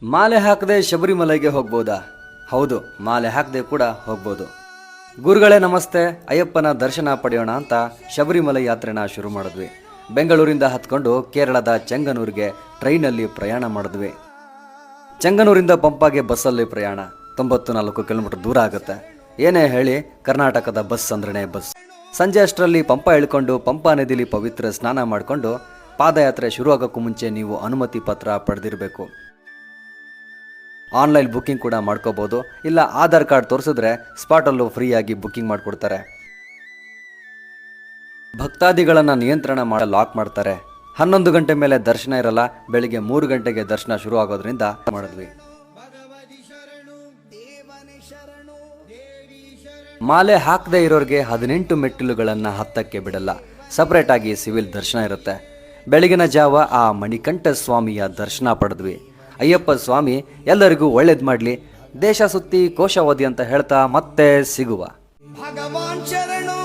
ಮಾಲೆ ಹಾಕದೆ ಶಬರಿಮಲೆಗೆ ಹೋಗ್ಬೋದಾ? ಹೌದು, ಮಾಲೆ ಹಾಕದೆ ಕೂಡ ಹೋಗ್ಬೋದು. ಗುರುಗಳೇ ನಮಸ್ತೆ. ಅಯ್ಯಪ್ಪನ ದರ್ಶನ ಪಡೆಯೋಣ ಅಂತ ಶಬರಿಮಲೆ ಯಾತ್ರೆನ ಶುರು ಮಾಡಿದ್ವಿ. ಬೆಂಗಳೂರಿಂದ ಹತ್ಕೊಂಡು ಕೇರಳದ ಚೆಂಗನೂರಿಗೆ ಟ್ರೈನಲ್ಲಿ ಪ್ರಯಾಣ ಮಾಡಿದ್ವಿ. ಚೆಂಗನೂರಿಂದ ಪಂಪಾಗೆ ಬಸ್ಸಲ್ಲಿ ಪ್ರಯಾಣ. 94 ಕಿಲೋಮೀಟರ್ ದೂರ ಆಗುತ್ತೆ. ಏನೇ ಹೇಳಿ, ಕರ್ನಾಟಕದ ಬಸ್ ಅಂದ್ರೇ ಬಸ್. ಸಂಜೆ ಅಷ್ಟರಲ್ಲಿ ಪಂಪ ಇಳ್ಕೊಂಡು ಪಂಪಾ ನದಿಲಿ ಪವಿತ್ರ ಸ್ನಾನ ಮಾಡಿಕೊಂಡು ಪಾದಯಾತ್ರೆ ಶುರು ಆಗೋಕ್ಕೂ ಮುಂಚೆ ನೀವು ಅನುಮತಿ ಪತ್ರ ಪಡೆದಿರಬೇಕು. ಆನ್ಲೈನ್ ಬುಕ್ಕಿಂಗ್ ಕೂಡ ಮಾಡ್ಕೋಬೋದು, ಇಲ್ಲ ಆಧಾರ್ ಕಾರ್ಡ್ ತೋರಿಸಿದ್ರೆ ಸ್ಪಾಟಲ್ಲೂ ಫ್ರೀಯಾಗಿ ಬುಕ್ಕಿಂಗ್ ಮಾಡಿಕೊಡ್ತಾರೆ. ಭಕ್ತಾದಿಗಳನ್ನು ನಿಯಂತ್ರಣ ಮಾಡಿ ಲಾಕ್ ಮಾಡ್ತಾರೆ. 11 ಗಂಟೆ ಮೇಲೆ ದರ್ಶನ ಇರಲ್ಲ. ಬೆಳಿಗ್ಗೆ 3 ಗಂಟೆಗೆ ದರ್ಶನ ಶುರು ಆಗೋದ್ರಿಂದ ಮಾಡಿದ್ವಿ. ಮಾಲೆ ಹಾಕದೇ ಇರೋರಿಗೆ 18 ಮೆಟ್ಟಿಲುಗಳನ್ನು ಹತ್ತಕ್ಕೆ ಬಿಡಲ್ಲ. ಸಪರೇಟ್ ಆಗಿ ಸಿವಿಲ್ ದರ್ಶನ ಇರುತ್ತೆ. ಬೆಳಗಿನ ಜಾವ ಆ ಮಣಿಕಂಠ ಸ್ವಾಮಿಯ ದರ್ಶನ ಪಡೆದ್ವಿ. ಅಯ್ಯಪ್ಪ ಸ್ವಾಮಿ ಎಲ್ಲರಿಗೂ ಒಳ್ಳೇದು ಮಾಡಲಿ. ದೇಶ ಸುತ್ತಿ ಕೋಶ ಓದಿ ಅಂತ ಹೇಳ್ತಾ ಮತ್ತೆ ಸಿಗುವ. ಭಗವಾನ್ ಶರಣು.